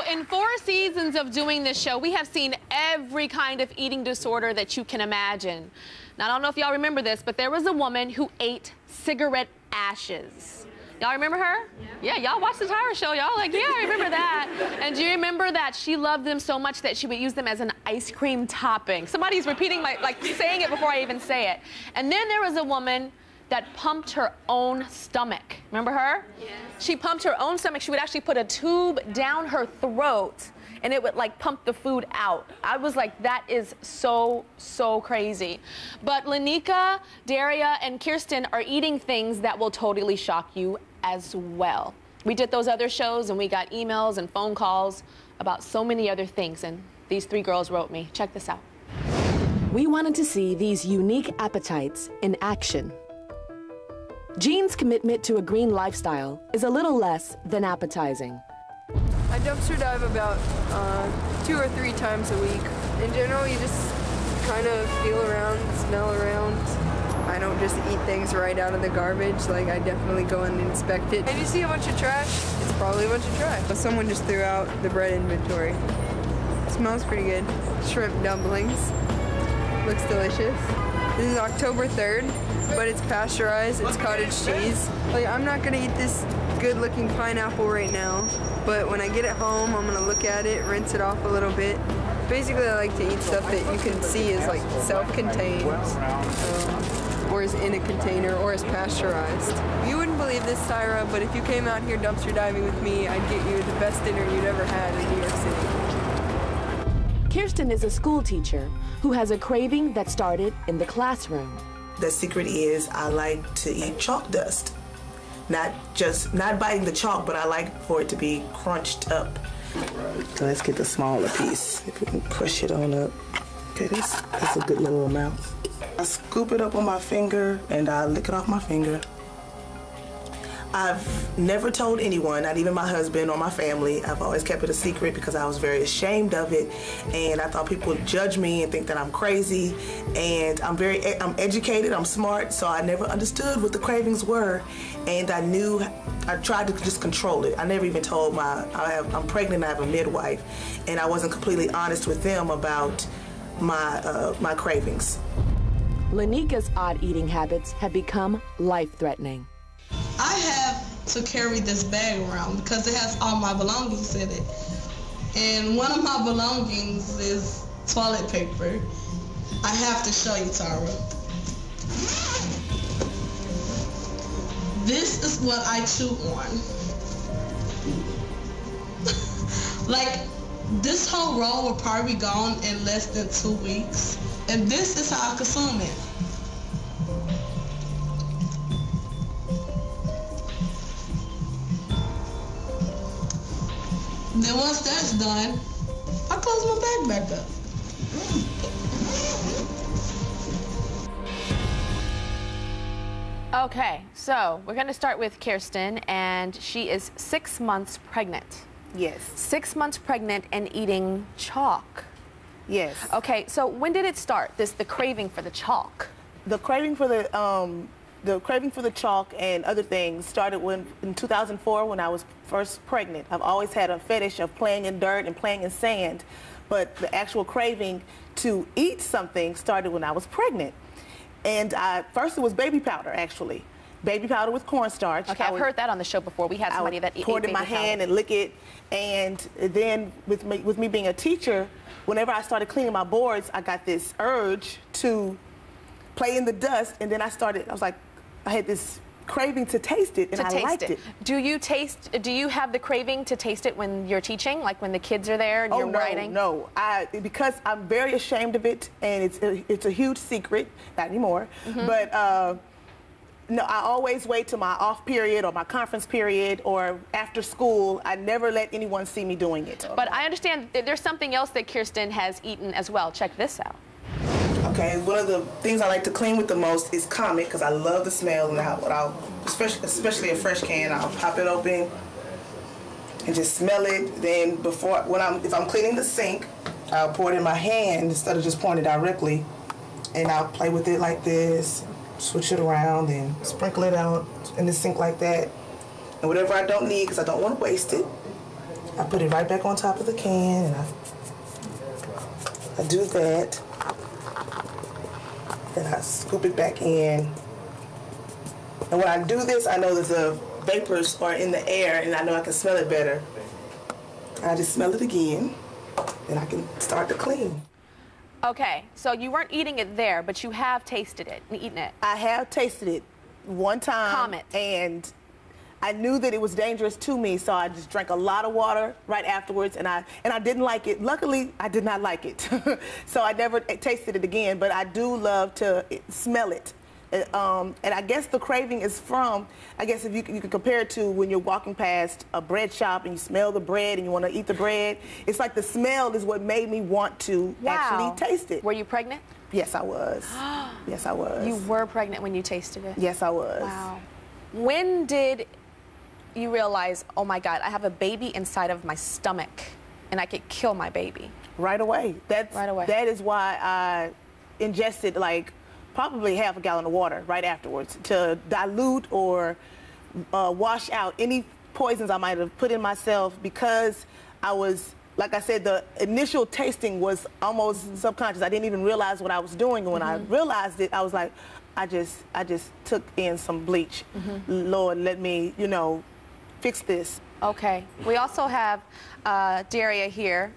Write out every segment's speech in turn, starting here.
in 4 seasons of doing this show, we have seen every kind of eating disorder that you can imagine. Now, I don't know if y'all remember this, but there was a woman who ate cigarette ashes. Y'all remember her? Yeah, y'all watched the Tyra show. Y'all like, yeah, I remember that. And do you remember that she loved them so much that she would use them as an ice cream topping? Somebody's repeating, like saying it before I even say it. And then there was a woman that pumped her own stomach. Remember her? Yes. She pumped her own stomach. She would actually put a tube down her throat and it would like pump the food out. I was like, that is so, so crazy. But Lanika, Daria, and Kirsten are eating things that will totally shock you as well. We did those other shows and we got emails and phone calls about so many other things, and these 3 girls wrote me. Check this out. We wanted to see these unique appetites in action. Jean's commitment to a green lifestyle is a little less than appetizing. I dumpster dive about 2 or 3 times a week. In general, you just kind of feel around, smell around. I don't just eat things right out of the garbage. Like, I definitely go and inspect it. If you see a bunch of trash, it's probably a bunch of trash. Someone just threw out the bread inventory. It smells pretty good. Shrimp dumplings. Looks delicious. This is October 3rd, but it's pasteurized, it's cottage cheese. Like, I'm not gonna eat this good-looking pineapple right now, but when I get it home, I'm gonna look at it, rinse it off a little bit. Basically, I like to eat stuff that you can see is like self-contained, or is in a container, or is pasteurized. You wouldn't believe this, Tyra, but if you came out here dumpster diving with me, I'd get you the best dinner you'd ever had in New York City. Kirsten is a school teacher who has a craving that started in the classroom. The secret is I like to eat chalk dust. Not biting the chalk, but I like for it to be crunched up. So let's get the smaller piece. If we can push it on up. Okay, that's a good little amount. I scoop it up on my finger and I lick it off my finger. I've never told anyone, not even my husband or my family. I've always kept it a secret because I was very ashamed of it, and I thought people would judge me and think that I'm crazy. And I'm educated, I'm smart, so I never understood what the cravings were, and I tried to just control it. I never even told I'm pregnant, I have a midwife, and I wasn't completely honest with them about my cravings. Lanika's odd eating habits have become life-threatening. I have to carry this bag around because it has all my belongings in it. And one of my belongings is toilet paper. I have to show you, Tyra. This is what I chew on. Like, this whole roll will probably be gone in less than 2 weeks. And this is how I consume it. Then once that's done, I close my bag back up. Okay, so we're gonna start with Kirsten, and she is 6 months pregnant. Yes. 6 months pregnant and eating chalk. Yes. Okay, so when did it start, the craving for the chalk? The craving for the chalk and other things started in 2004 when I was first pregnant. I've always had a fetish of playing in dirt and playing in sand, but the actual craving to eat something started when I was pregnant. And first it was baby powder, actually. Baby powder with cornstarch. Okay, I've heard that on the show before. We had somebody that ate baby powder. Pour it in my hand and lick it. And then with me being a teacher, whenever I started cleaning my boards, I got this urge to play in the dust. And then I was like, I had this craving to taste it, and I liked it. Do you have the craving to taste it when you're teaching, like when the kids are there and you're writing? No, because I'm very ashamed of it, and it's a huge secret, not anymore, but no, I always wait till my off period or my conference period or after school. I never let anyone see me doing it. But I understand that there's something else that Kirsten has eaten as well. Check this out. Okay, one of the things I like to clean with the most is Comet, because I love the smell, and especially a fresh can, I'll pop it open and just smell it. Then if I'm cleaning the sink, I'll pour it in my hand instead of just pouring it directly, and I'll play with it like this, switch it around, and sprinkle it out in the sink like that. And whatever I don't need, because I don't want to waste it, I put it right back on top of the can, and I do that. Then I scoop it back in. And when I do this, I know that the vapors are in the air, and I know I can smell it better. I just smell it again, and I can start to clean. Okay, so you weren't eating it there, but you have tasted it and eaten it. I have tasted it one time. Comment. And I knew that it was dangerous to me, so I just drank a lot of water right afterwards, and I didn't like it. Luckily, I did not like it, so I never tasted it again. But I do love to smell it, and I guess the craving is from. I guess if you can compare it to when you're walking past a bread shop and you smell the bread and you want to eat the bread. It's like the smell is what made me want to actually taste it. Were you pregnant? Yes, I was. Yes, I was. You were pregnant when you tasted it? Yes, I was. Wow. When did you realize, oh my God, I have a baby inside of my stomach and I could kill my baby? Right away. Right away. That is why I ingested like probably half a gallon of water right afterwards to dilute or wash out any poisons I might have put in myself, because I was, like I said, the initial tasting was almost subconscious. I didn't even realize what I was doing. And when I realized it, I was like, I just took in some bleach. Lord, let me, you know, fix this. Okay. We also have Daria here,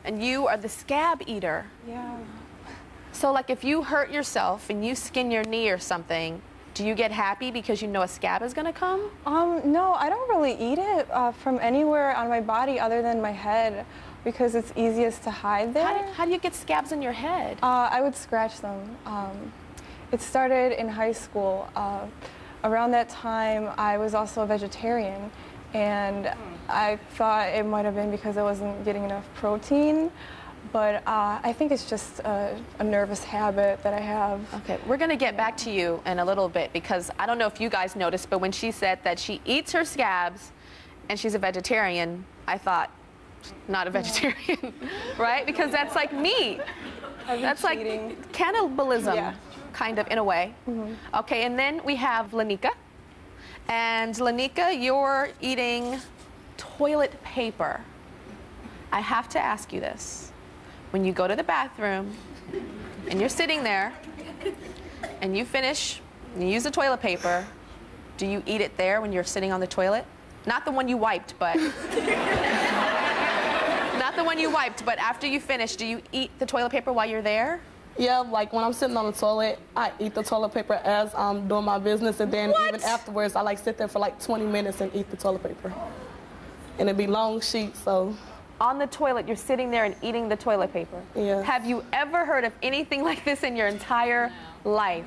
and you are the scab eater. Yeah. So, like, if you hurt yourself and you skin your knee or something, do you get happy because you know a scab is going to come? No, I don't really eat it from anywhere on my body other than my head, because it's easiest to hide there. How do you get scabs on your head? I would scratch them. It started in high school. Around that time, I was also a vegetarian, and I thought it might have been because I wasn't getting enough protein, but I think it's just a nervous habit that I have. Okay, we're gonna get back to you in a little bit, because I don't know if you guys noticed, but when she said that she eats her scabs and she's a vegetarian, I thought, not a vegetarian, right? Because that's like meat. That's like cannibalism. Yeah. Kind of, in a way. Okay, and then we have Lanika. And Lanika, you're eating toilet paper. I have to ask you this. When you go to the bathroom and you're sitting there and you finish, and you use the toilet paper, do you eat it there when you're sitting on the toilet? Not the one you wiped, but... Not the one you wiped, but after you finish, do you eat the toilet paper while you're there? Yeah, like when I'm sitting on the toilet, I eat the toilet paper as I'm doing my business, and then even afterwards, I like sit there for like 20 minutes and eat the toilet paper. And it'd be long sheets, so. On the toilet, you're sitting there and eating the toilet paper? Yeah. Have you ever heard of anything like this in your entire life?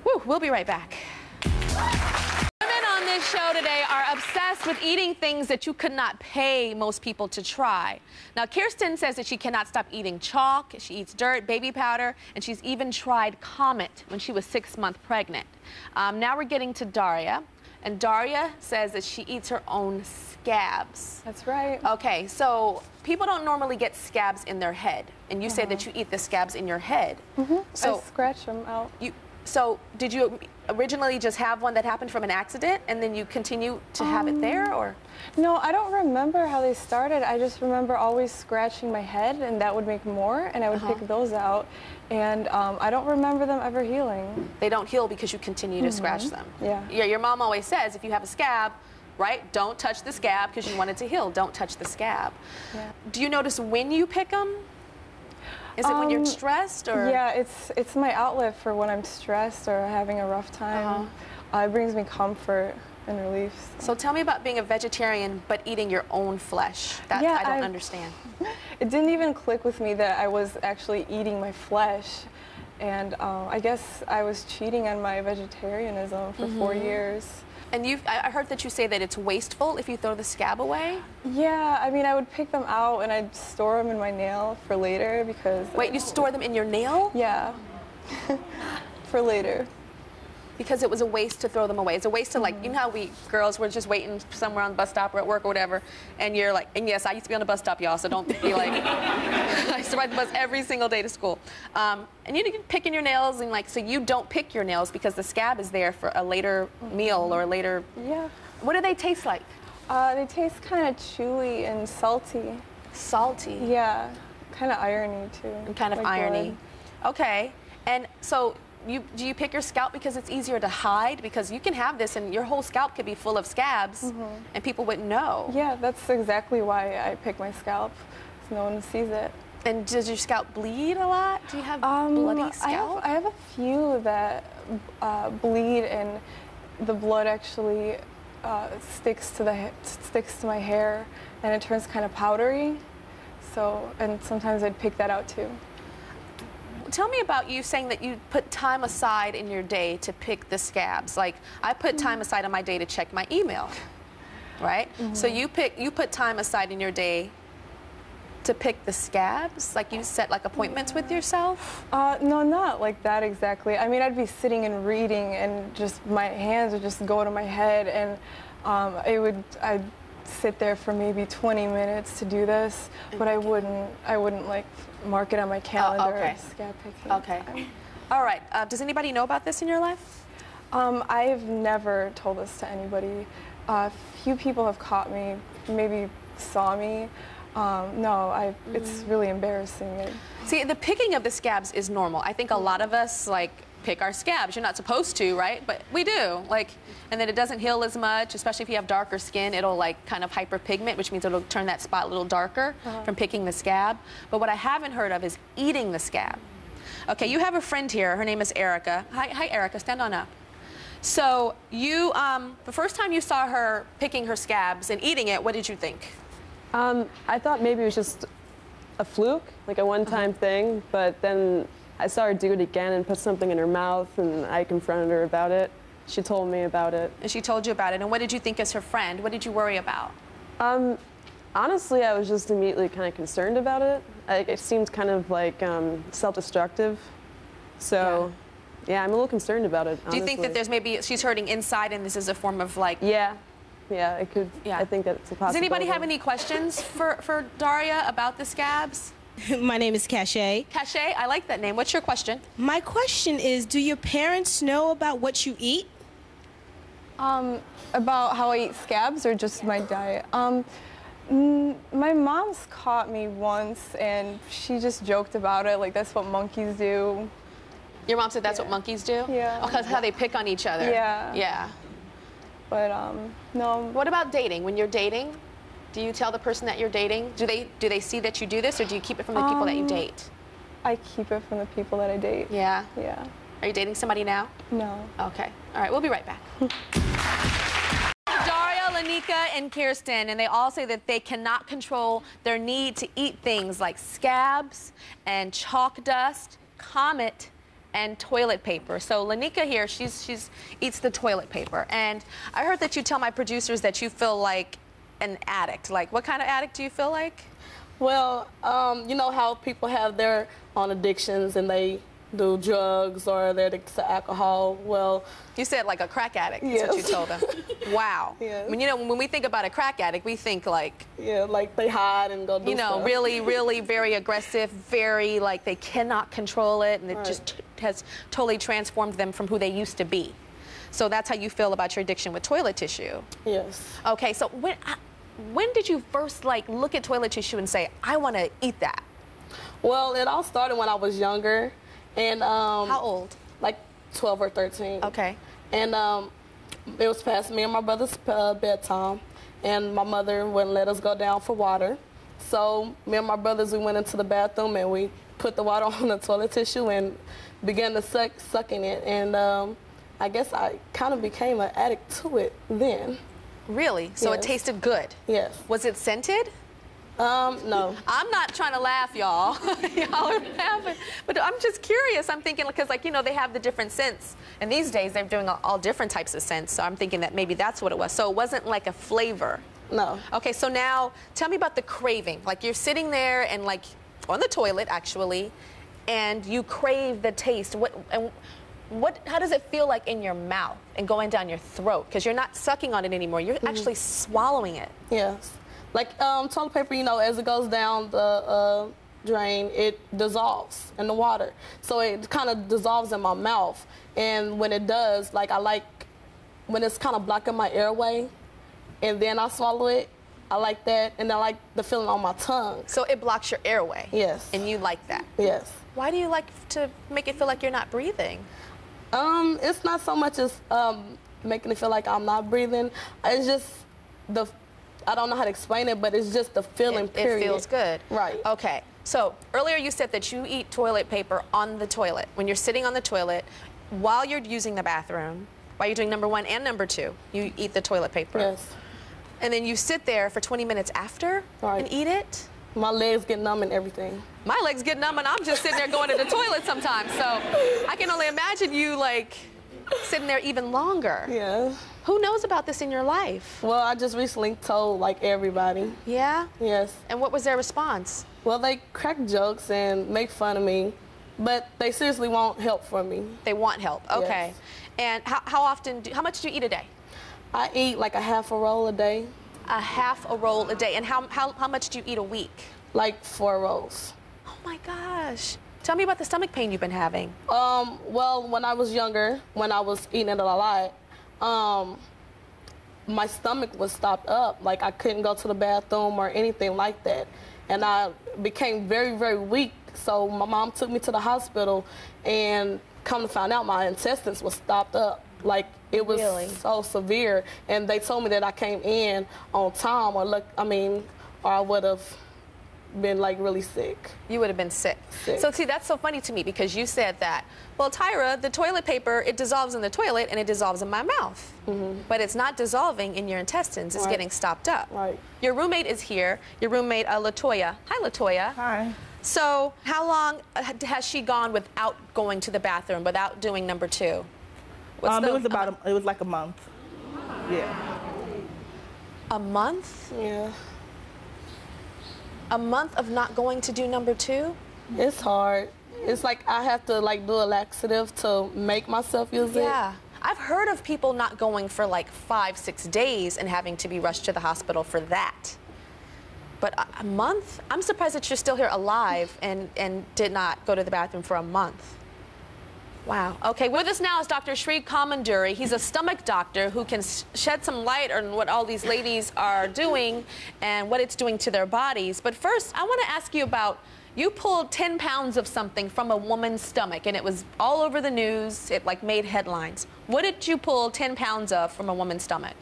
Woo, we'll be right back. Women on this show today are obsessed with eating things that you could not pay most people to try. Now, Kirsten says that she cannot stop eating chalk, she eats dirt, baby powder, and she's even tried Comet when she was 6 months pregnant. Now we're getting to Daria, and Daria says that she eats her own scabs. That's right. Okay, so people don't normally get scabs in their head, and you say that you eat the scabs in your head. So I scratch them out. So did you originally just have one that happened from an accident, and then you continue to have it there, or? No, I don't remember how they started. I just remember always scratching my head, and that would make more, and I would pick those out. And I don't remember them ever healing. They don't heal because you continue to scratch them. Yeah. Your mom always says, if you have a scab, right, don't touch the scab because you want it to heal. Don't touch the scab. Yeah. Do you notice when you pick them? Is it when you're stressed, or? Yeah, it's my outlet for when I'm stressed or having a rough time. It brings me comfort and relief. So tell me about being a vegetarian but eating your own flesh. That I don't understand. It didn't even click with me that I was actually eating my flesh. And I guess I was cheating on my vegetarianism for 4 years. And I heard that you say that it's wasteful if you throw the scab away? Yeah, I mean, I would pick them out and I'd store them in my nail for later because... Wait, you store them in your nail? Yeah, for later. Because it was a waste to throw them away. It's a waste to, like, you know how we girls were just waiting somewhere on the bus stop or at work or whatever, and you're like, and yes, I used to be on the bus stop, y'all, so don't be like, I used to ride the bus every single day to school. And you picking your nails, and like, so you don't pick your nails because the scab is there for a later meal or a later... Yeah. What do they taste like? They taste kind of chewy and salty. Salty. Yeah, kind of irony too. And kind of like irony. blood. Okay. And so do you pick your scalp because it's easier to hide? Because you can have this and your whole scalp could be full of scabs and people wouldn't know. Yeah, that's exactly why I pick my scalp, so no one sees it. And does your scalp bleed a lot? Do you have bloody scalp? I have a few that bleed, and the blood actually sticks to my hair, and it turns kind of powdery. So, and sometimes I'd pick that out too. Tell me about you saying that you put time aside in your day to pick the scabs. Like, I put time aside on my day to check my email, right? So you put time aside in your day to pick the scabs? Like, you set like appointments with yourself? No, not like that exactly. I mean, I'd be sitting and reading, and just my hands would just go to my head, and I'd sit there for maybe 20 minutes to do this, but I wouldn't like mark it on my calendar. Okay. Scab picking. Okay. All right. Does anybody know about this in your life? I've never told this to anybody. A few people have caught me, maybe saw me. No, it's really embarrassing. See, the picking of the scabs is normal. I think a lot of us like pick our scabs. You're not supposed to, right? But we do. Like, and then it doesn't heal as much, especially if you have darker skin. It'll like kind of hyperpigment, which means it'll turn that spot a little darker from picking the scab. But what I haven't heard of is eating the scab. Okay, you have a friend here. Her name is Erica. Hi, Erica. Stand on up. So you, the first time you saw her picking her scabs and eating it, what did you think? I thought maybe it was just a fluke, like a one-time thing, but then I saw her do it again and put something in her mouth, and I confronted her about it. She told me about it. And she told you about it, and what did you think as her friend? What did you worry about? Honestly, I was just immediately kind of concerned about it. It seemed kind of like self-destructive, so yeah, I'm a little concerned about it, honestly. Do you think that there's maybe she's hurting inside and this is a form of like... Yeah, it could. Yeah. I think that's a possibility. Does anybody have any questions for Daria about the scabs? My name is Cachet. Cachet, I like that name. What's your question? My question is, do your parents know about what you eat? About how I eat scabs or just my diet? My mom's caught me once, and she just joked about it, like that's what monkeys do. Your mom said that's what monkeys do? Yeah. Oh, because how they pick on each other. Yeah. Yeah. But no. What about dating? When you're dating, do you tell the person that you're dating? Do they see that you do this, or do you keep it from the people that you date? I keep it from the people that I date. Yeah? Yeah. Are you dating somebody now? No. Okay. All right, we'll be right back. Daria, Lanika, and Kirsten, and they all say that they cannot control their need to eat things like scabs and chalk dust, Comet, and toilet paper. So Lanika here, she's eats the toilet paper. And I heard that you tell my producers that you feel like an addict. Like, what kind of addict do you feel like? Well, you know how people have their own addictions and they do drugs or they're addicted to alcohol. Well, you said like a crack addict. That's what you told them. Wow. Yes. I mean, you know, when we think about a crack addict, we think like, like they hide and go do stuff. really, really very aggressive, very like they cannot control it, and it just has totally transformed them from who they used to be. So that's how you feel about your addiction with toilet tissue. Yes. Okay, so when did you first like look at toilet tissue and say, I want to eat that? Well, it all started when I was younger. And how old? Like 12 or 13. Okay. And it was past me and my brother's bedtime, and my mother wouldn't let us go down for water. So me and my brothers, we went into the bathroom and we put the water on the toilet tissue and began to sucking it. And I guess I kind of became an addict to it then. Really? So it tasted good? Yes. Was it scented? No. I'm not trying to laugh, y'all. Y'all are laughing. But I'm just curious. I'm thinking, because, like, you know, they have the different scents. And these days, they're doing all different types of scents. So I'm thinking that maybe that's what it was. So it wasn't like a flavor. No. Okay, so now tell me about the craving. Like, you're sitting there and, like, on the toilet, actually, and you crave the taste. How does it feel like in your mouth and going down your throat? Because you're not sucking on it anymore. You're actually swallowing it. Yes. Like toilet paper, you know, as it goes down the drain, it dissolves in the water. So it kind of dissolves in my mouth. And when it does, like when it's kind of blocking my airway, and then I swallow it. I like that, and I like the feeling on my tongue. So it blocks your airway? Yes. And you like that? Yes. Why do you like to make it feel like you're not breathing? It's not so much as making it feel like I'm not breathing. It's just I don't know how to explain it, but it's just the feeling, period. It feels good. Right. Okay. So earlier you said that you eat toilet paper on the toilet. When you're sitting on the toilet, while you're using the bathroom, while you're doing number 1 and number 2, you eat the toilet paper. Yes. And then you sit there for 20 minutes after and eat it? My legs get numb and everything. My legs get numb and I'm just sitting there going to the toilet sometimes. So I can only imagine you like sitting there even longer. Yeah. Who knows about this in your life? Well, I just recently told like everybody. Yeah? Yes. And what was their response? Well, they crack jokes and make fun of me, but they seriously want help from me. They want help, okay. Yes. And how much do you eat a day? I eat like a half a roll a day. A half a roll a day. And how much do you eat a week? Like 4 rolls. Oh my gosh. Tell me about the stomach pain you've been having. Well, when I was younger, when I was eating it a lot, my stomach was stopped up. Like I couldn't go to the bathroom or anything like that. And I became very, very weak. So my mom took me to the hospital, and come to find out my intestines was stopped up. Like it was so severe. And they told me that I came in on time, or I would have been like really sick. You would have been sick. So see, that's so funny to me because you said that, well, Tyra, the toilet paper, it dissolves in the toilet and it dissolves in my mouth. But it's not dissolving in your intestines. It's getting stopped up. Right. Your roommate is here. Your roommate, LaToya. Hi, LaToya. Hi. So how long has she gone without going to the bathroom, without doing number 2? It was like a month. Yeah. A month? Yeah. A month of not going to do number 2? It's hard. It's like I have to like do a laxative to make myself use it. Yeah. I've heard of people not going for like 5-6 days and having to be rushed to the hospital for that. But a month? I'm surprised that you're still here alive and did not go to the bathroom for a month. Wow. Okay, with us now is Dr. Shri Kamanduri. He's a stomach doctor who can shed some light on what all these ladies are doing and what it's doing to their bodies. But first, I want to ask you about, you pulled 10 pounds of something from a woman's stomach, and it was all over the news. It like made headlines. What did you pull 10 pounds of from a woman's stomach?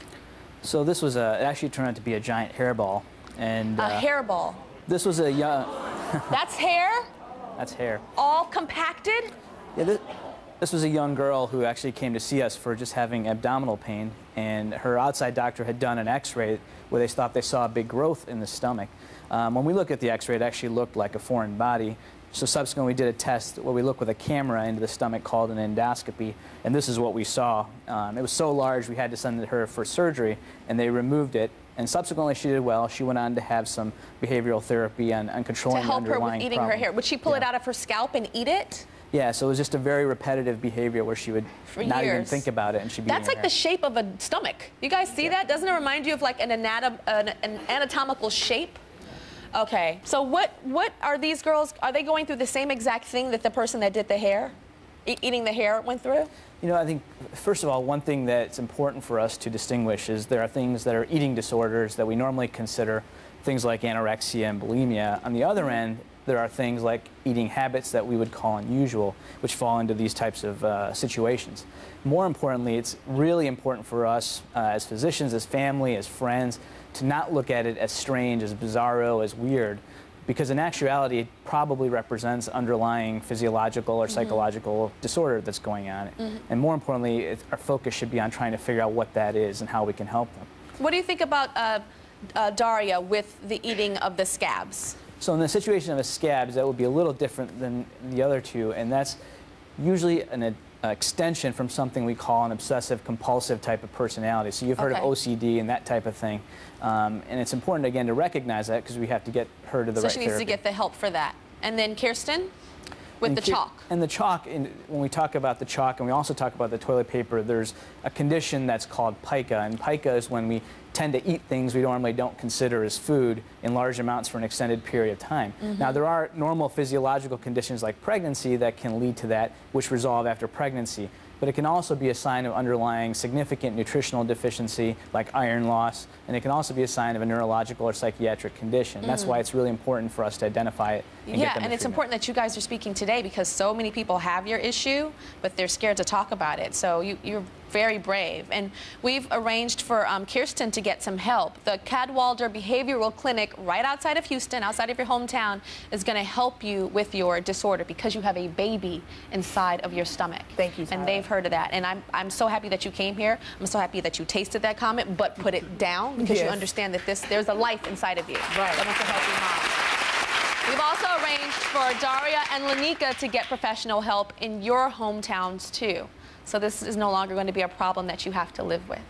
So this was it actually turned out to be a giant hairball. And a hairball? This was a young... That's hair? That's hair. All compacted? Yeah, this was a young girl who actually came to see us for just having abdominal pain, and her outside doctor had done an x-ray where they thought they saw a big growth in the stomach. When we looked at the x-ray, it actually looked like a foreign body. So subsequently we did a test where we looked with a camera into the stomach called an endoscopy, and this is what we saw. It was so large we had to send her for surgery, and they removed it. And subsequently she did well. She went on to have some behavioral therapy on controlling the underlying to help her with eating her hair. Would she pull it out of her scalp and eat it? Yeah, so it was just a very repetitive behavior where she would not even think about it, and she'd be That's like the shape of a stomach. You guys see that? Doesn't it remind you of like an anatomical shape? Okay, so what are these girls, are they going through the same exact thing that the person that did the hair, eating the hair, went through? You know, I think, first of all, one thing that's important for us to distinguish is there are things that are eating disorders that we normally consider things like anorexia and bulimia. On the other end, there are things like eating habits that we would call unusual, which fall into these types of situations. More importantly, it's really important for us as physicians, as family, as friends, to not look at it as strange, as bizarro, as weird, because in actuality, it probably represents underlying physiological or psychological disorder that's going on. And more importantly, our focus should be on trying to figure out what that is and how we can help them. What do you think about Daria with the eating of the scabs? So in the situation of a scabs, that would be a little different than the other two, and that's usually an extension from something we call an obsessive-compulsive type of personality. So you've heard of OCD and that type of thing, and it's important, again, to recognize that because we have to get her to the right therapy. So she needs to get the help for that. And then Kirsten, with the chalk. And the chalk, when we talk about the chalk and we also talk about the toilet paper, there's a condition that's called pica, and pica is when we tend to eat things we normally don't consider as food in large amounts for an extended period of time. Now, there are normal physiological conditions like pregnancy that can lead to that, which resolve after pregnancy. but it can also be a sign of underlying significant nutritional deficiency like iron loss, and it can also be a sign of a neurological or psychiatric condition. That's why it's really important for us to identify it and get them and it's treatment. important that you guys are speaking today because so many people have your issue, but they're scared to talk about it. So you're very brave. And we've arranged for Kirsten to get some help. The Cadwalder Behavioral Clinic right outside of Houston, outside of your hometown, is going to help you with your disorder because you have a baby inside of your stomach. Thank you, Tyra. And they've heard of that. And I'm so happy that you came here. I'm so happy that you tasted that comment, but put it down because you understand that there's a life inside of you. Right. That wants to help your mom. We've also arranged for Daria and Lanika to get professional help in your hometowns, too. So this is no longer going to be a problem that you have to live with.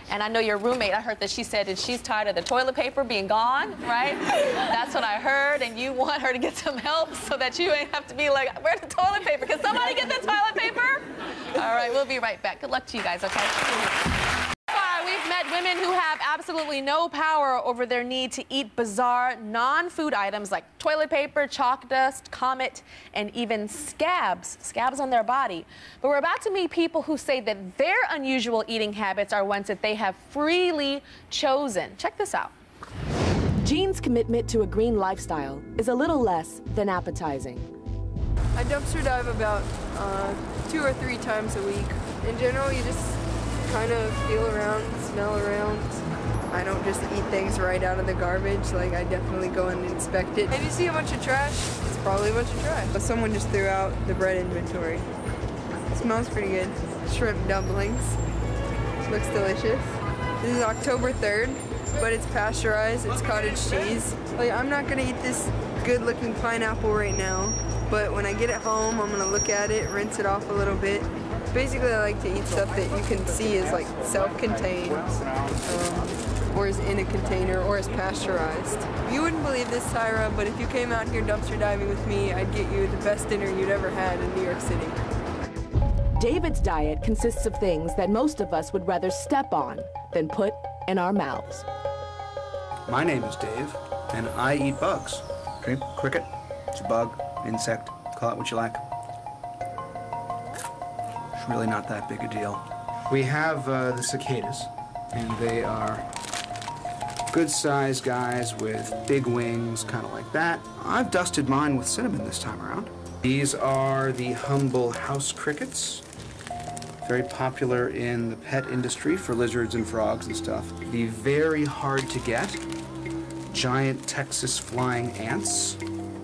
And I know your roommate, I heard that she said that she's tired of the toilet paper being gone, right? That's what I heard, and you want her to get some help so that you ain't have to be like, where's the toilet paper? Can somebody get the toilet paper? All right, we'll be right back. Good luck to you guys, okay? We've met women who have absolutely no power over their need to eat bizarre non-food items like toilet paper, chalk dust, Comet, and even scabs on their body. But we're about to meet people who say that their unusual eating habits are ones that they have freely chosen. Check this out. Jean's commitment to a green lifestyle is a little less than appetizing. I dumpster dive about 2 or 3 times a week. In general, you just kind of feel around, smell around. I don't just eat things right out of the garbage. Like, I definitely go and inspect it. If you see a bunch of trash, it's probably a bunch of trash. But someone just threw out the bread inventory. It smells pretty good. Shrimp dumplings. Looks delicious. This is October 3rd, but it's pasteurized. It's cottage cheese. Like, I'm not gonna eat this good-looking pineapple right now, but when I get it home, I'm gonna look at it, rinse it off a little bit. Basically, I like to eat stuff that you can see is like self-contained, or is in a container, or is pasteurized. You wouldn't believe this, Tyra, but if you came out here dumpster diving with me, I'd get you the best dinner you'd ever had in New York City. David's diet consists of things that most of us would rather step on than put in our mouths. My name is Dave, and I eat bugs. Okay, cricket, it's a bug, insect, call it what you like. It's really not that big a deal. We have the cicadas, and they are good-sized guys with big wings, kind of like that. I've dusted mine with cinnamon this time around. These are the humble house crickets. Very popular in the pet industry for lizards and frogs and stuff. The very hard to get giant Texas flying ants.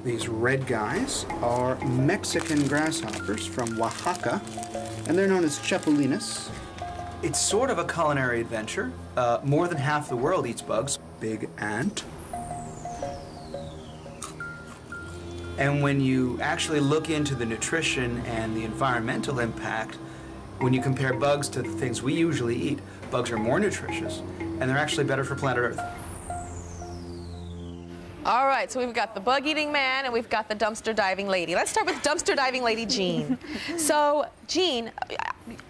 These red guys are Mexican grasshoppers from Oaxaca, and they're known as chapulinas. It's sort of a culinary adventure. More than half the world eats bugs. Big ant. And when you actually look into the nutrition and the environmental impact, when you compare bugs to the things we usually eat, bugs are more nutritious, and they're actually better for planet Earth. All right, so we've got the bug-eating man and we've got the dumpster diving lady. Let's start with dumpster diving lady Jean. So, Jean,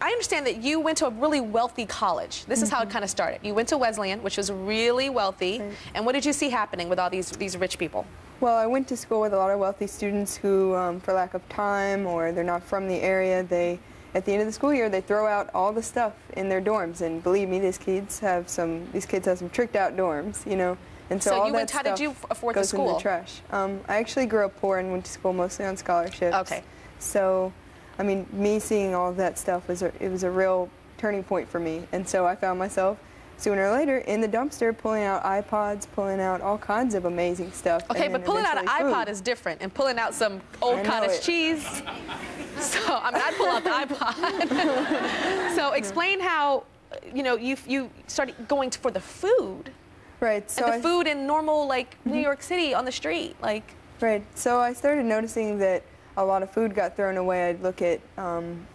I understand that you went to a really wealthy college. This is how it kind of started. You went to Wesleyan, which was really wealthy. Right. And what did you see happening with all these rich people? Well, I went to school with a lot of wealthy students who, for lack of time or they're not from the area, at the end of the school year, they throw out all the stuff in their dorms. And believe me, these kids have some tricked out dorms, you know. And so all that how did you afford the school? Goes in the trash. I actually grew up poor and went to school mostly on scholarships. Okay. So, I mean, me seeing all of that stuff was a real turning point for me. And so I found myself sooner or later in the dumpster pulling out iPods, pulling out all kinds of amazing stuff. Okay, but pulling out an iPod is different, and pulling out some old cottage cheese. So, I mean, I'd pull out the iPod. So explain how, you know, you started going for the food. Right. So and the food in normal, like, New York City on the street, like. Right. So I started noticing that a lot of food got thrown away. I'd look at,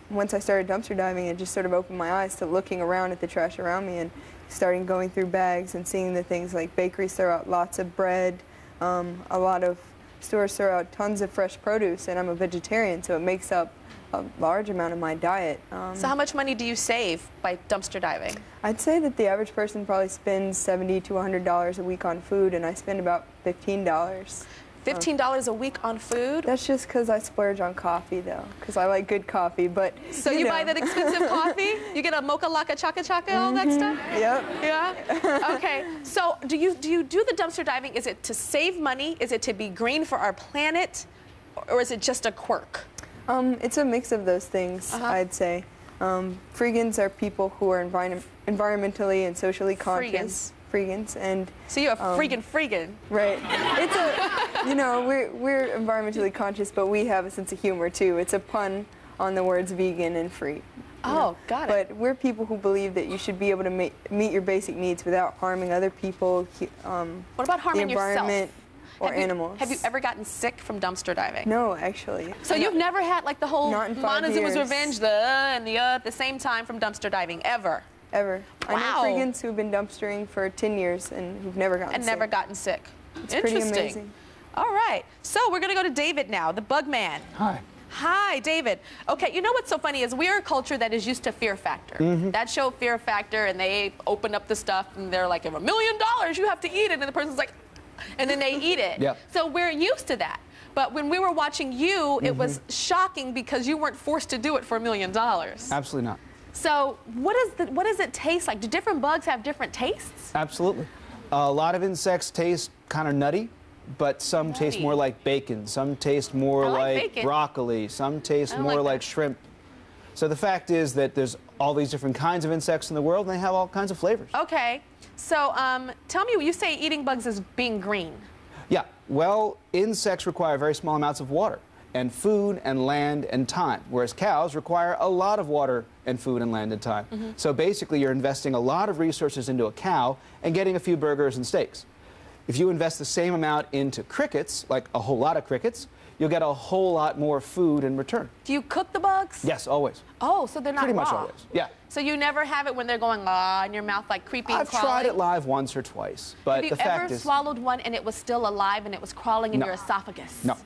once I started dumpster diving, it just sort of opened my eyes to looking around at the trash around me and starting going through bags and seeing the things like bakeries throw out lots of bread. A lot of stores throw out tons of fresh produce, and I'm a vegetarian, so it makes up a large amount of my diet. So how much money do you save by dumpster diving? I'd say that the average person probably spends $70 to $100 a week on food, and I spend about $15. $15 a week on food? That's just because I splurge on coffee, though, because I like good coffee, but... So you buy that expensive coffee? You get a mocha laka chaka chaka, all that stuff? Yep. Yeah? Okay. So do you do the dumpster diving? Is it to save money? Is it to be green for our planet? Or is it just a quirk? It's a mix of those things, I'd say. Freegans are people who are environmentally and socially conscious. Freegans, and so you're a freegan. Right. It's a, you know, we're environmentally conscious, but we have a sense of humor too. It's a pun on the words vegan and free. Oh, got it. But we're people who believe that you should be able to meet your basic needs without harming other people. What about harming the environment yourself? Or animals. Have you ever gotten sick from dumpster diving? No, actually. So you've never had like the whole Monas It Was years. Revenge, and the at the same time from dumpster diving, ever? Ever. Wow. I know Freegans who've been dumpstering for 10 years and who've never gotten sick. Never gotten sick. It's pretty amazing. All right. So we're going to go to David now, the bug man. Hi. Hi, David. Okay, you know what's so funny is we're a culture that is used to Fear Factor. That show Fear Factor, and they open up the stuff, and they're like, $1 million, you have to eat it. And the person's like, and then they eat it. Yep. So we're used to that. But when we were watching you, it was shocking because you weren't forced to do it for $1 million. Absolutely not. So what does it taste like? Do different bugs have different tastes? Absolutely. A lot of insects taste kind of nutty, but some taste more like bacon. Some taste more like broccoli. Some taste more like shrimp. So the fact is that there's all these different kinds of insects in the world, and they have all kinds of flavors. Okay. So tell me, you say eating bugs is being green. Yeah. Well, insects require very small amounts of water and food and land and time, whereas cows require a lot of water and food and land and time. So basically, you're investing a lot of resources into a cow and getting a few burgers and steaks. If you invest the same amount into crickets, like a whole lot of crickets, you'll get a whole lot more food in return. Do you cook the bugs? Yes, always. Oh, so they're not Pretty raw. much always, yeah. So you never have it when they're going in your mouth, like creepy and I've crawling? tried it live once or twice, but the fact is... Have you ever swallowed one and it was still alive and it was crawling in your esophagus? No.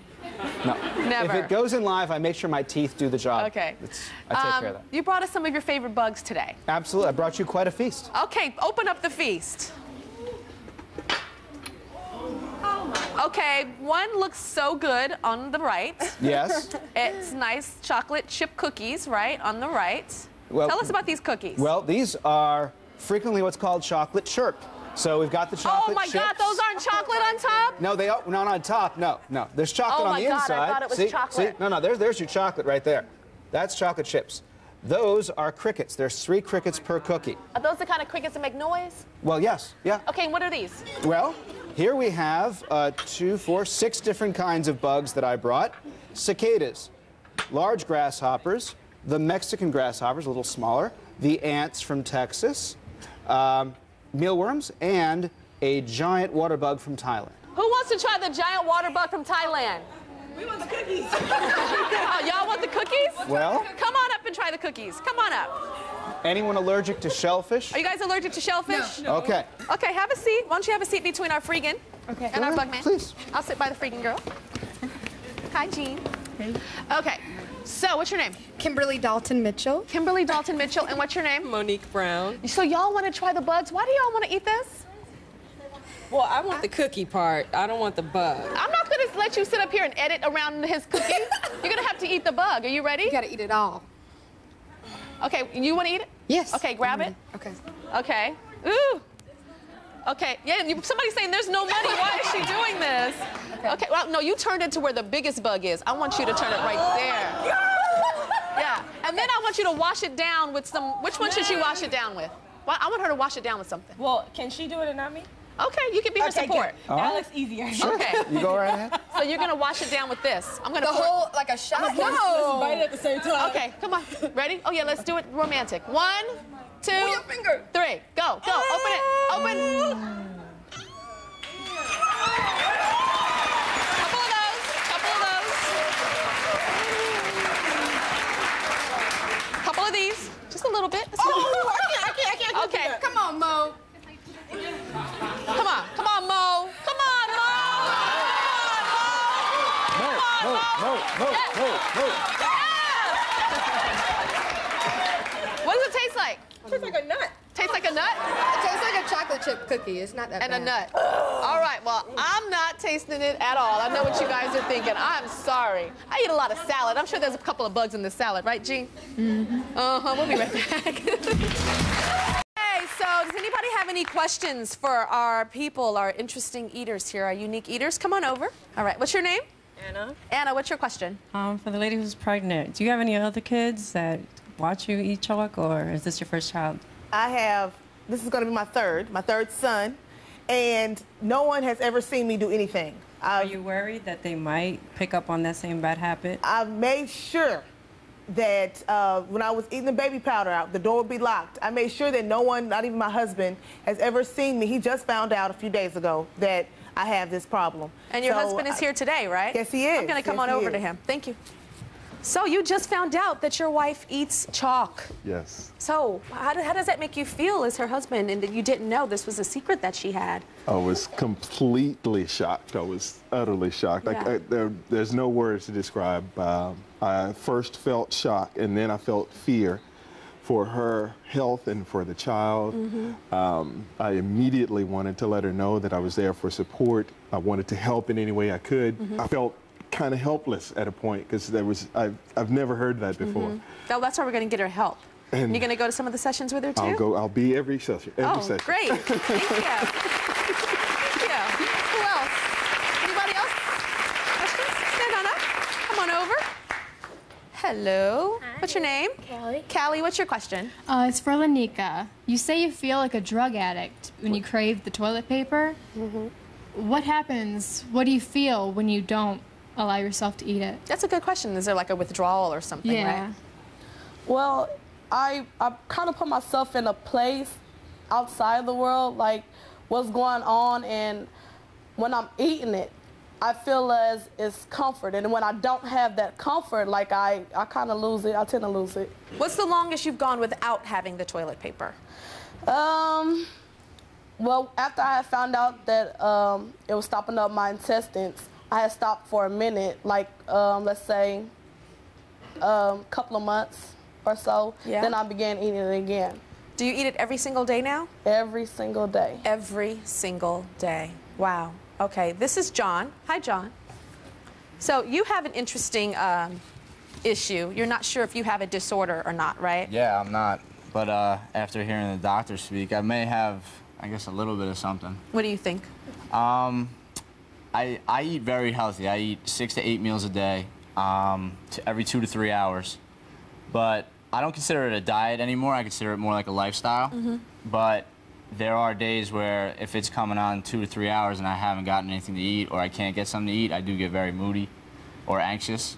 No. Never. If it goes in live, I make sure my teeth do the job. Okay. I take care of that. You brought us some of your favorite bugs today. Absolutely. I brought you quite a feast. Okay, open up the feast. Okay, one looks so good on the right. Yes. It's nice chocolate chip cookies, right, on the right. Well, tell us about these cookies. Well, these are frequently what's called chocolate chirp. So we've got the chocolate Oh my chips. God, those aren't chocolate on top? No, they are not on top. No. There's chocolate on the inside. Oh my God, I thought it was chocolate. See? No, there's your chocolate right there. That's chocolate chips. Those are crickets. There's 3 crickets per cookie. Are those the kind of crickets that make noise? Well, yes, yeah. Okay, and what are these? Well, here we have 2, 4, 6 different kinds of bugs that I brought. Cicadas, large grasshoppers, the Mexican grasshoppers, a little smaller, the ants from Texas, mealworms, and a giant water bug from Thailand. Who wants to try the giant water bug from Thailand? We want the cookies. Oh, y'all want the cookies? Well. Come on up and try the cookies. Come on up. Anyone allergic to shellfish? Are you guys allergic to shellfish? No. Okay. Okay, have a seat. Why don't you have a seat between our freegan and our bug man? Please. I'll sit by the freegan girl. Hi, Jean. Hey. Okay. So, what's your name? Kimberly Dalton Mitchell. Kimberly Dalton Mitchell. And what's your name? Monique Brown. So, y'all want to try the bugs? Why do y'all want to eat this? Well, I want the cookie part. I don't want the bug. I'm not going to let you sit up here and edit around his cookie. You're going to have to eat the bug. Are you ready? You got to eat it all. Okay, you want to eat it? Yes. Okay, grab it. Okay. Okay. Ooh. Okay, yeah, somebody's saying there's no money. Why is she doing this? Okay, well, no, you turned it to where the biggest bug is. I want you to turn it right there. Yeah, and then I want you to wash it down with some, which one should she wash it down with? Well, I want her to wash it down with something. Well, can she do it and not me? Okay, you can be her support. That looks easier. Okay. You go right ahead. So you're gonna wash it down with this. I'm gonna The pour whole, like a shot? Let's bite it at the same time. Okay, come on. Ready? Oh yeah, let's do it romantic. 1, 2, 3. Go, go. Open it. Open. Couple of those. Couple of these. Just a little bit. I can't. Okay. Come on, Mo. Come on, Mo. Come on, Mo. No. What does it taste like? Tastes like a nut. Tastes tastes like a nut? It tastes like a chocolate chip cookie. It's not that bad. And a nut. All right, well, I'm not tasting it at all. I know what you guys are thinking. I'm sorry. I eat a lot of salad. I'm sure there's a couple of bugs in the salad, right, Jean? Mm-hmm. Uh-huh, we'll be right back. Hey, so does anybody have any questions for our people, our interesting eaters here, our unique eaters? Come on over. All right, what's your name? Anna. Anna, what's your question? For the lady who's pregnant, do you have any other kids that watch you eat chalk, or is this your first child? I have, this is going to be my third son, and no one has ever seen me do anything. Are you worried that they might pick up on that same bad habit? I've made sure that when I was eating the baby powder out, the door would be locked. I made sure that no one, not even my husband, has ever seen me. He just found out a few days ago that I have this problem. And your husband is here today, right? Yes, he is. I'm going to come on over to him. Thank you. So you just found out that your wife eats chalk. Yes. So how does that make you feel as her husband, and that you didn't know this was a secret that she had? I was completely shocked. I was utterly shocked. Yeah. There's no words to describe. I first felt shock, and then I felt fear for her health and for the child. Mm-hmm. I immediately wanted to let her know that I was there for support. I wanted to help in any way I could. Mm-hmm. I felt kind of helpless at a point because I've never heard that before. Mm-hmm. So that's why we're going to get her help. And you're going to go to some of the sessions with her too? I'll be every session. Oh, great. Thank you. Thank you. Who else? Anybody else? Questions? Stand on up. Come on over. Hello. Hi. What's your name? Callie. Callie, what's your question? It's for Lanika. You say you feel like a drug addict when you crave the toilet paper. Mm-hmm. What happens? What do you feel when you don't allow yourself to eat it? That's a good question. Is there like a withdrawal or something, Yeah. right? Well, I kind of put myself in a place outside the world, like what's going on, and when I'm eating it, I feel as it's comfort, and when I don't have that comfort, like I kind of lose it. I tend to lose it. What's the longest you've gone without having the toilet paper? Well, after I had found out that it was stopping up my intestines, I had stopped for a minute, like let's say a couple of months or so. Yeah. Then I began eating it again. Do you eat it every single day now? Every single day. Every single day. Wow. Okay, this is John. Hi, John. So you have an interesting issue. You're not sure if you have a disorder or not, right? Yeah, I'm not. But after hearing the doctor speak, I may have, I guess, a little bit of something. What do you think? I eat very healthy. I eat 6 to 8 meals a day, every 2 to 3 hours. But I don't consider it a diet anymore. I consider it more like a lifestyle. Mm-hmm. But there are days where if it's coming on 2 to 3 hours and I haven't gotten anything to eat, or I can't get something to eat, I do get very moody or anxious.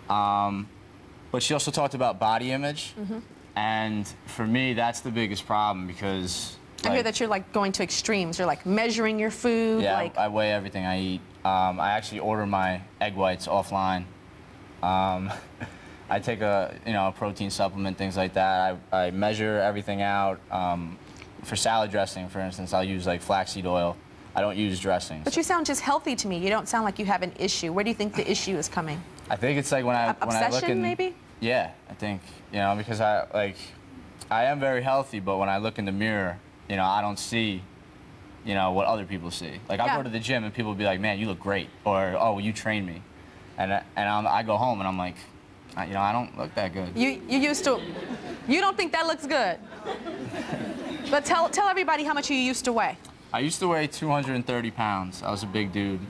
But she also talked about body image. Mm-hmm. And for me, that's the biggest problem because I hear that you're like going to extremes. You're like measuring your food. Yeah, like... I weigh everything I eat. I actually order my egg whites offline. I take a protein supplement, things like that. I measure everything out. For salad dressing, for instance, I'll use like flaxseed oil. I don't use dressings. But you sound just healthy to me. You don't sound like you have an issue. Where do you think the issue is coming? I think it's like when I look in, maybe? Yeah, I think, because I am very healthy, but when I look in the mirror, I don't see, what other people see. Like I go to the gym and people will be like, "Man, you look great," or "Oh, well, you trained me," and I go home and I'm like, I don't look that good. You used to. You don't think that looks good? But tell everybody how much you used to weigh. I used to weigh 230 pounds. I was a big dude.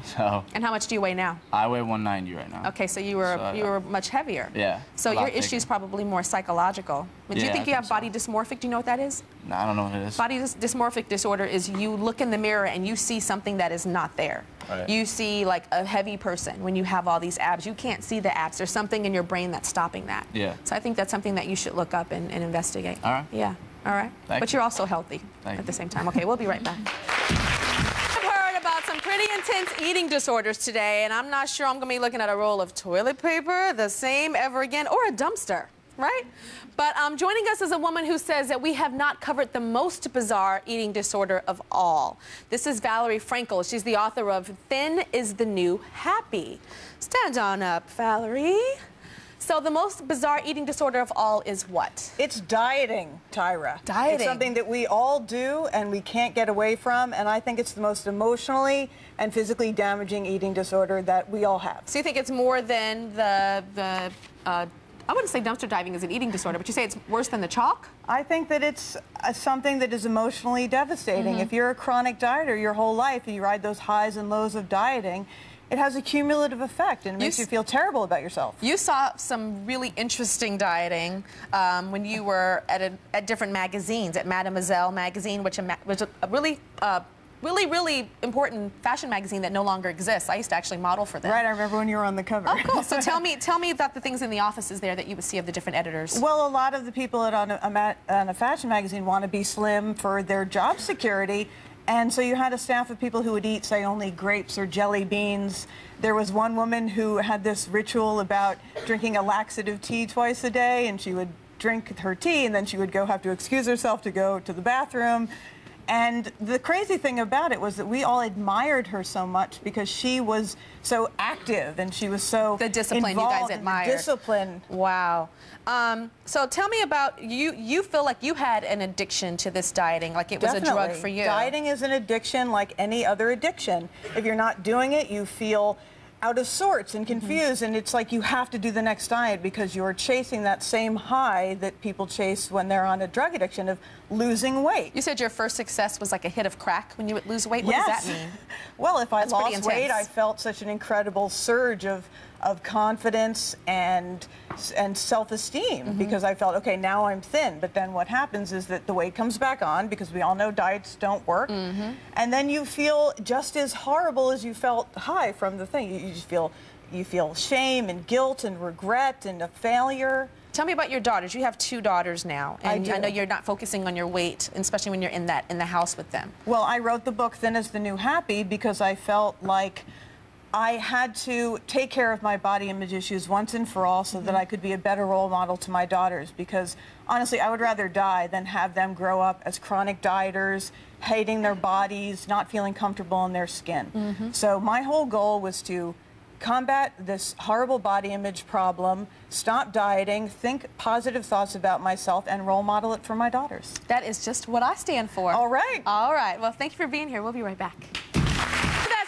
So. And how much do you weigh now? I weigh 190 right now. Okay, so you were much heavier. Yeah. So your issue is probably more psychological. But do you think you have body dysmorphic? Do you know what that is? No, I don't know what it is. Body dysmorphic disorder is you look in the mirror and you see something that is not there. Right. You see like a heavy person when you have all these abs. You can't see the abs. There's something in your brain that's stopping that. Yeah. So I think that's something that you should look up and investigate. All right. Yeah. All right. But you're also healthy at the same time. Okay, we'll be right back. Some pretty intense eating disorders today, and I'm not sure I'm going to be looking at a roll of toilet paper the same ever again, or a dumpster, right? But joining us is a woman who says that we have not covered the most bizarre eating disorder of all. This is Valerie Frankel. She's the author of Thin is the New Happy. Stand on up, Valerie. So the most bizarre eating disorder of all is what? It's dieting, Tyra. Dieting. It's something that we all do and we can't get away from, and I think it's the most emotionally and physically damaging eating disorder that we all have. So you think it's more than I wouldn't say dumpster diving is an eating disorder, but you say it's worse than the chalk? I think that it's something that is emotionally devastating. If you're a chronic dieter your whole life and you ride those highs and lows of dieting, it has a cumulative effect and it makes you feel terrible about yourself. You saw some really interesting dieting when you were at different magazines, at Mademoiselle magazine, which was a really important fashion magazine that no longer exists. I used to actually model for them. Right, I remember when you were on the cover. Oh, cool. So tell me about the things in the offices there that you would see of the different editors. Well, a lot of the people on a fashion magazine want to be slim for their job security. And so you had a staff of people who would eat, say, only grapes or jelly beans. There was one woman who had this ritual about drinking a laxative tea twice a day, and she would drink her tea, and then she would have to excuse herself to go to the bathroom. And the crazy thing about it was that we all admired her so much because she was so active and she was so the discipline you guys admired. Discipline. Wow. So tell me about you. You feel like you had an addiction to this dieting, like it was a drug for you. Dieting is an addiction like any other addiction. If you're not doing it, you feel out of sorts and confused, and it's like you have to do the next diet because you're chasing that same high that people chase when they're on a drug addiction of losing weight. You said your first success was like a hit of crack when you would lose weight. What does that mean? Well, if I That's pretty lost weight, intense. I felt such an incredible surge of confidence and self-esteem because I felt, okay, now I'm thin. But then what happens is that the weight comes back on because we all know diets don't work. And then you feel just as horrible as you felt high from the thing. You just feel shame and guilt and regret and a failure. Tell me about your daughters. You have 2 daughters now, and I know you're not focusing on your weight, especially when you're in the house with them. Well, I wrote the book Thin is the New Happy because I felt like I had to take care of my body image issues once and for all so that I could be a better role model to my daughters, because honestly I would rather die than have them grow up as chronic dieters, hating their bodies, not feeling comfortable in their skin. So my whole goal was to combat this horrible body image problem, stop dieting, think positive thoughts about myself, and role model it for my daughters. That is just what I stand for. All right. All right. Well, thank you for being here. We'll be right back.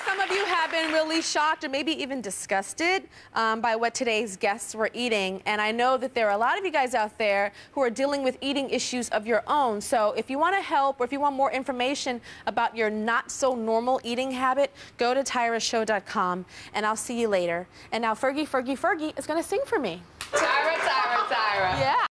Some of you have been really shocked or maybe even disgusted by what today's guests were eating. And I know that there are a lot of you guys out there who are dealing with eating issues of your own. So if you want to help or if you want more information about your not so normal eating habit, go to tyrashow.com and I'll see you later. And now Fergie is going to sing for me. Tyra. Yeah.